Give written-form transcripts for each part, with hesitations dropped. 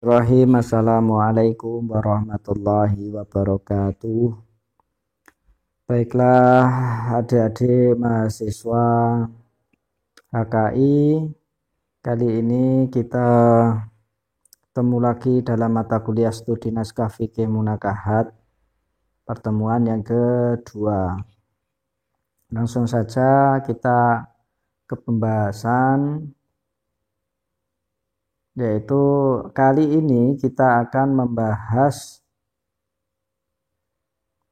Assalamualaikum warahmatullahi wabarakatuh. Baiklah adik-adik mahasiswa HKI, kali ini kita ketemu lagi dalam mata kuliah studi naskah fikih munakahat, pertemuan yang kedua. Langsung saja kita ke pembahasan, yaitu kali ini kita akan membahas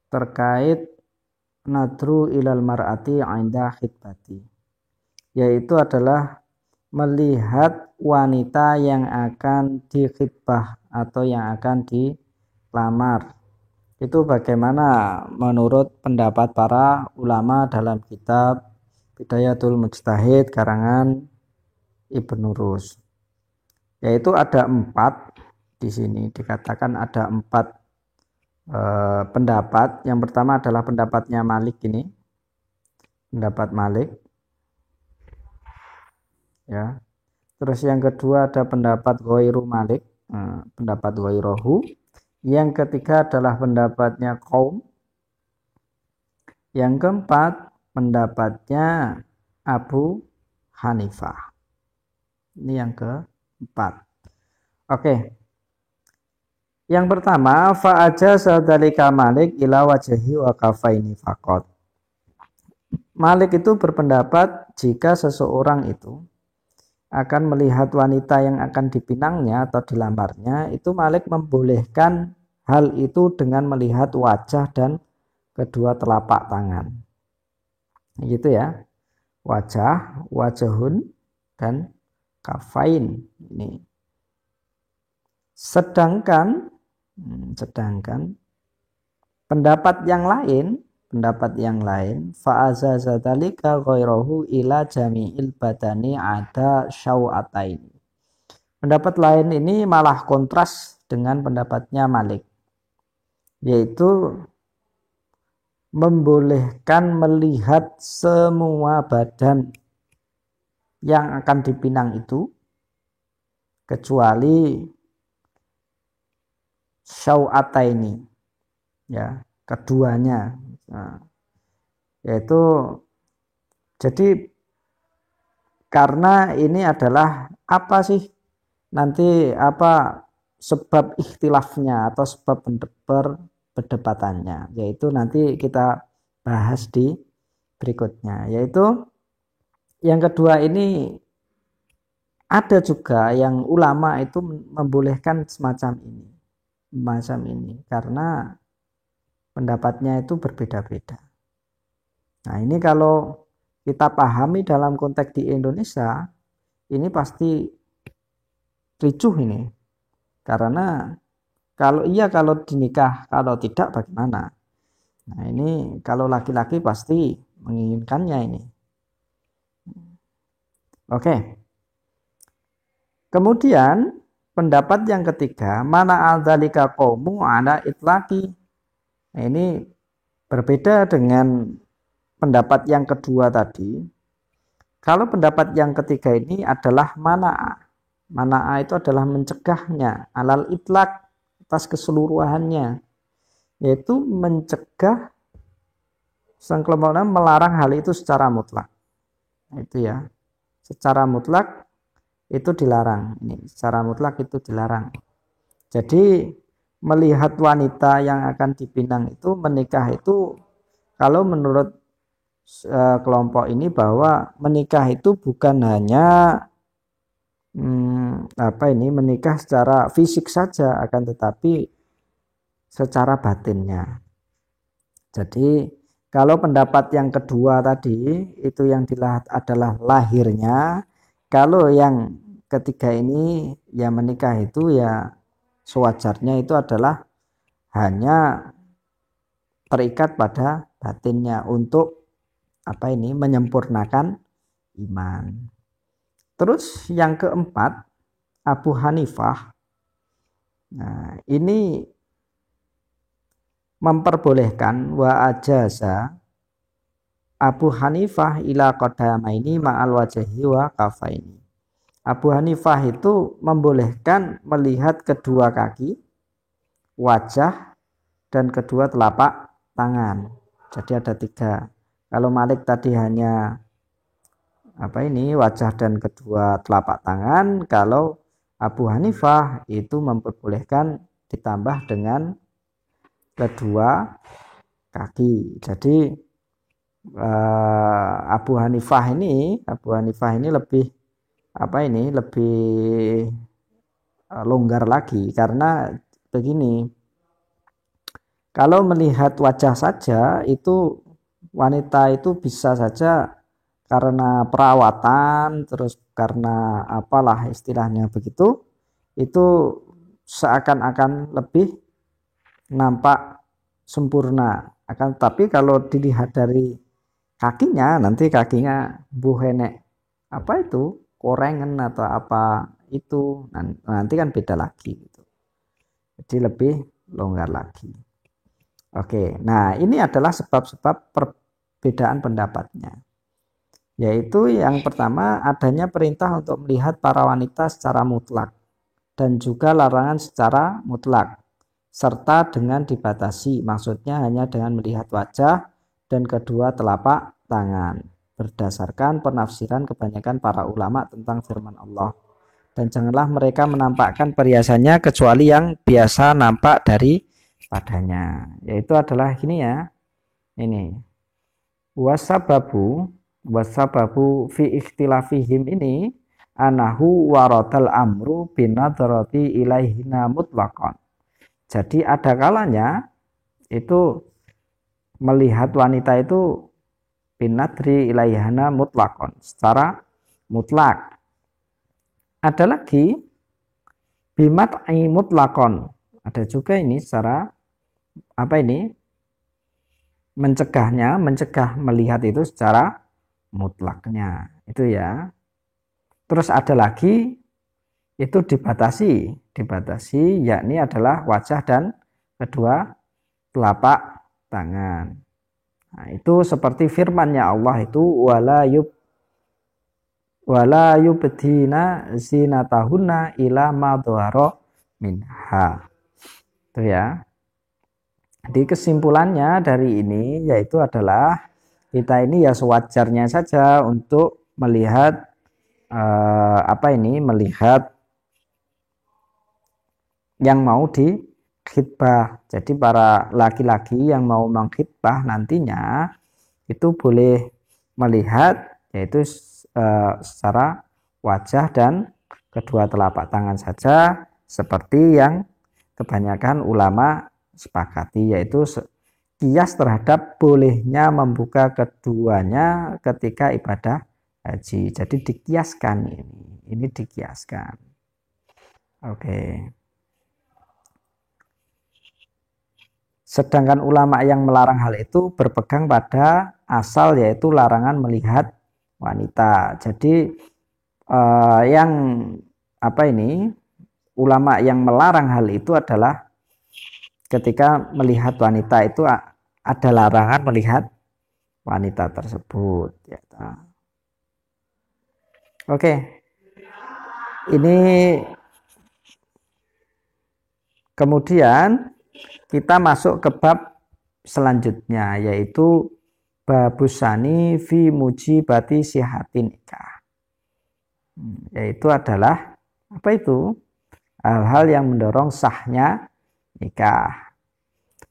terkait nadru ilal mar'ati 'inda khitbati, yaitu adalah melihat wanita yang akan dikhitbah atau yang akan dilamar. Itu bagaimana menurut pendapat para ulama dalam kitab Bidayatul Mujtahid karangan Ibnu Rus. Yaitu ada 4 di sini dikatakan ada 4 pendapat. Yang pertama adalah pendapatnya Malik ini, pendapat Malik ya. Terus yang kedua ada pendapat Ghairu Malik, pendapat Ghairuhu. Yang ketiga adalah pendapatnya Qaum. Yang keempat pendapatnya Abu Hanifah. Ini yang keempat. Oke. Yang pertama, fa'ajaza dzalika Malik ila wajhi wa kafaini faqat. Malik itu berpendapat jika seseorang itu akan melihat wanita yang akan dipinangnya atau dilamarnya, itu Malik membolehkan hal itu dengan melihat wajah dan kedua telapak tangan. Gitu ya. Wajah, wajahun dan kafain ini. Sedangkan pendapat yang lain fa'azaza dzalika ghairahu ila jami'il badani ada syau'atain. Pendapat lain ini malah kontras dengan pendapatnya Malik, yaitu membolehkan melihat semua badan yang akan dipinang itu kecuali syau'ataini, ya, keduanya. Nah, yaitu jadi karena ini adalah apa sih nanti apa sebab ikhtilafnya atau sebab berdebatannya, yaitu nanti kita bahas di berikutnya. Yaitu yang kedua ini ada juga yang ulama itu membolehkan semacam ini karena pendapatnya itu berbeda-beda. Nah, ini kalau kita pahami dalam konteks di Indonesia, ini pasti ricuh ini. Karena kalau iya kalau dinikah, kalau tidak bagaimana? Nah, ini kalau laki-laki pasti menginginkannya ini. Oke. Kemudian pendapat yang ketiga, mana adzalika qaumu ala itlaqi. Nah, ini berbeda dengan pendapat yang kedua tadi. Kalau pendapat yang ketiga ini adalah mana'a. Mana'a itu adalah mencegahnya alal itlaq, atas keseluruhannya, yaitu mencegah sang kelompok melarang hal itu secara mutlak. Nah, itu ya. Secara mutlak itu dilarang. Ini secara mutlak itu dilarang. Jadi melihat wanita yang akan dipinang itu menikah itu, kalau menurut kelompok ini bahwa menikah itu bukan hanya menikah secara fisik saja, akan tetapi secara batinnya. Jadi kalau pendapat yang kedua tadi itu yang dilihat adalah lahirnya, kalau yang ketiga ini ya menikah itu ya sewajarnya itu adalah hanya terikat pada batinnya untuk menyempurnakan iman. Terus yang keempat Abu Hanifah. Nah, ini memperbolehkan wa ajaza Abu Hanifah ila qadamaini ma'al wajhi wa kafaini. Abu Hanifah itu membolehkan melihat kedua kaki, wajah, dan kedua telapak tangan. Jadi ada 3. Kalau Malik tadi hanya wajah dan kedua telapak tangan. Kalau Abu Hanifah itu memperbolehkan ditambah dengan kedua kaki. Jadi Abu Hanifah ini lebih longgar lagi, karena begini, kalau melihat wajah saja itu wanita itu bisa saja karena perawatan, terus karena apalah istilahnya begitu, itu seakan-akan lebih nampak sempurna. Tapi kalau dilihat dari kakinya, nanti kakinya buhenek korengan atau apa itu, nanti kan beda lagi gitu. Jadi lebih longgar lagi. Oke, nah ini adalah sebab-sebab perbedaan pendapatnya. Yaitu yang pertama, adanya perintah untuk melihat para wanita secara mutlak dan juga larangan secara mutlak, serta dengan dibatasi, maksudnya hanya dengan melihat wajah dan kedua telapak tangan, berdasarkan penafsiran kebanyakan para ulama tentang firman Allah. Dan janganlah mereka menampakkan perhiasannya kecuali yang biasa nampak dari padanya, yaitu adalah ini wasababu fi ikhtilafihim ini anahu waradal amru binadrati ilaihina mutlaqan. Jadi ada kalanya itu melihat wanita itu binadri ilaihana mutlaqan, secara mutlak. Ada lagi bimat'i mutlaqan, ada juga ini secara mencegah melihat itu secara mutlaknya itu ya. Terus ada lagi itu dibatasi, yakni adalah wajah dan kedua telapak tangan. Nah, itu seperti firman-Nya Allah itu wala yubdina zinatahunna ila ma dhahara minha. Itu ya. Jadi kesimpulannya dari ini yaitu adalah kita ini ya sewajarnya saja untuk melihat melihat yang mau dikhitbah. Jadi para laki-laki yang mau mengkhitbah nantinya itu boleh melihat yaitu secara wajah dan kedua telapak tangan saja, seperti yang kebanyakan ulama sepakati, yaitu kias terhadap bolehnya membuka keduanya ketika ibadah haji. Jadi dikiaskan, ini dikiaskan. Oke. Sedangkan ulama yang melarang hal itu berpegang pada asal, yaitu larangan melihat wanita. Jadi ulama yang melarang hal itu adalah ketika melihat wanita itu ada larangan melihat wanita tersebut. Oke, ini kemudian kita masuk ke bab selanjutnya, yaitu babusani fi mujibati sihatin nikah. Yaitu adalah hal-hal yang mendorong sahnya nikah.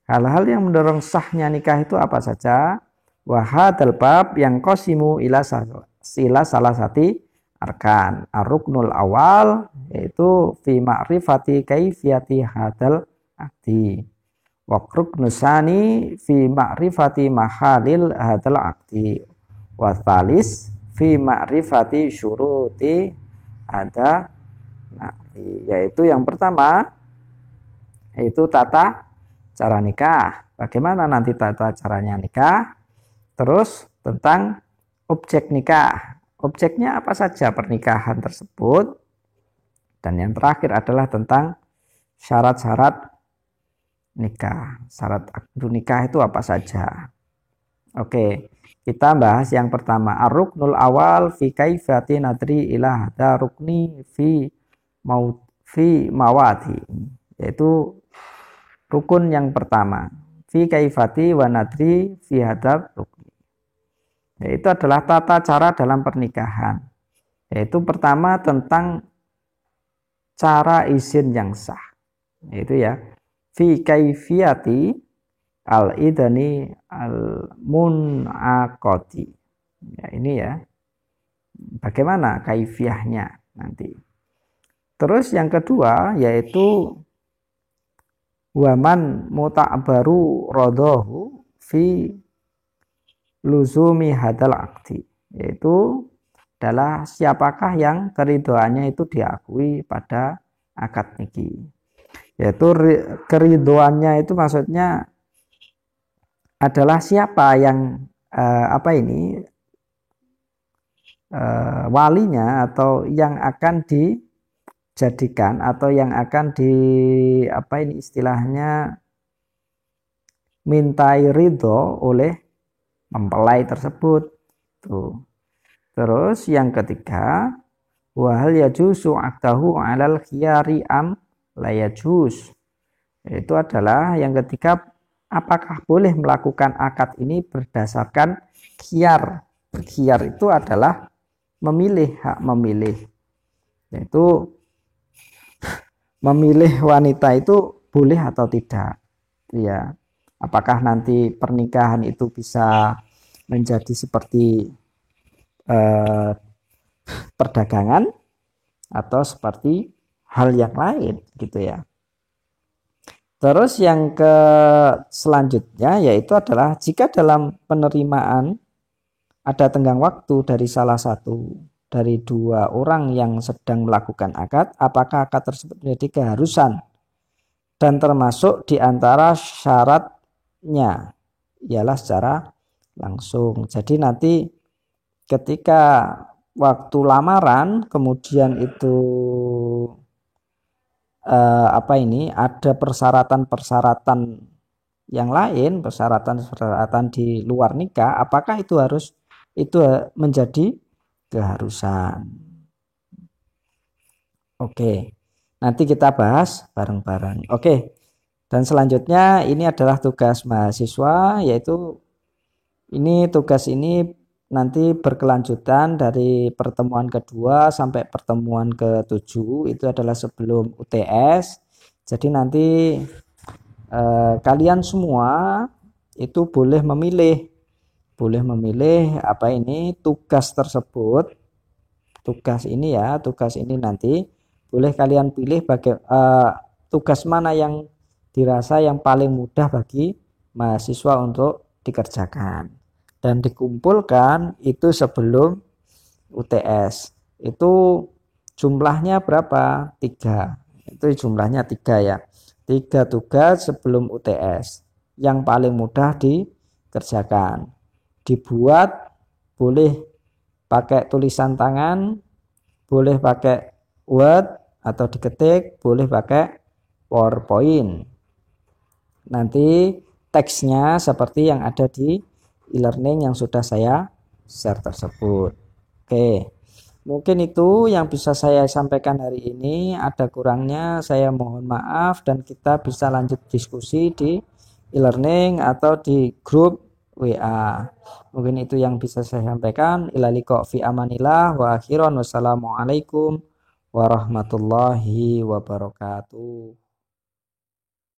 Hal-hal yang mendorong sahnya nikah itu apa saja? Wahadal bab yang qasimu ila salasati arkan. Ar-ruknul awal yaitu fi ma'rifati kaifiyati hadal akdi. Wa ruknusani fi ma'rifati mahalil hadal akdi. Wa thalis fi ma'rifati syuruti ada, yaitu yang pertama yaitu tata cara nikah. Bagaimana nanti tata caranya nikah? Terus tentang objek nikah. Objeknya apa saja pernikahan tersebut? Dan yang terakhir adalah tentang syarat-syarat nikah. Syarat akdu nikah itu apa saja? Oke, Kita bahas yang pertama, ar-ruknul awal fi kaifati nadri ila hadza rukni fi mawati, yaitu rukun yang pertama, fi kaifati wa nadri fi hadza rukni. Yaitu adalah tata cara dalam pernikahan. Yaitu pertama tentang cara izin yang sah. Yaitu ya, fi kaifiyati al-idani al-munaqati. Ya, ini ya. Bagaimana kaifiyahnya nanti. Terus yang kedua yaitu waman muta'baru rodohu fi luzumi hadal akti. Yaitu adalah siapakah yang keridoannya itu diakui pada akad niki. Yaitu keridoannya itu maksudnya adalah siapa yang walinya atau yang akan dijadikan atau yang akan istilahnya mintai ridho oleh mempelai tersebut. Tuh. Terus yang ketiga, wahal yajuzu akdahu alal khiyari am la yajuz. Itu adalah yang ketiga, apakah boleh melakukan akad ini berdasarkan khiyar. Khiyar itu adalah memilih, hak memilih. Yaitu memilih wanita itu boleh atau tidak. Ya. Apakah nanti pernikahan itu bisa menjadi seperti perdagangan atau seperti hal yang lain gitu ya. Terus yang selanjutnya yaitu adalah jika dalam penerimaan ada tenggang waktu dari salah satu dari dua orang yang sedang melakukan akad, apakah akad tersebut menjadi keharusan dan termasuk di antara syaratnya ialah secara langsung. Jadi nanti ketika waktu lamaran kemudian itu ada persyaratan-persyaratan yang lain, persyaratan-persyaratan di luar nikah, apakah itu menjadi keharusan. Oke, nanti kita bahas bareng-bareng. Oke, dan selanjutnya ini adalah tugas mahasiswa, yaitu tugas ini nanti berkelanjutan dari pertemuan kedua sampai pertemuan ke-7, itu adalah sebelum UTS. Jadi nanti kalian semua itu boleh memilih tugas tersebut. Tugas ini nanti boleh kalian pilih tugas mana yang dirasa yang paling mudah bagi mahasiswa untuk dikerjakan. Dan dikumpulkan itu sebelum UTS. Itu jumlahnya berapa? 3. Itu jumlahnya 3 ya. 3 tugas sebelum UTS. Yang paling mudah dikerjakan. Dibuat boleh pakai tulisan tangan, boleh pakai Word atau diketik, boleh pakai PowerPoint. Nanti teksnya seperti yang ada di e-learning yang sudah saya share tersebut. Oke, mungkin itu yang bisa saya sampaikan hari ini. Ada kurangnya saya mohon maaf, dan kita bisa lanjut diskusi di e-learning atau di grup WA. Mungkin itu yang bisa saya sampaikan. Ila liqa fi amanillah wa akhiran wassalamualaikum warahmatullahi wabarakatuh.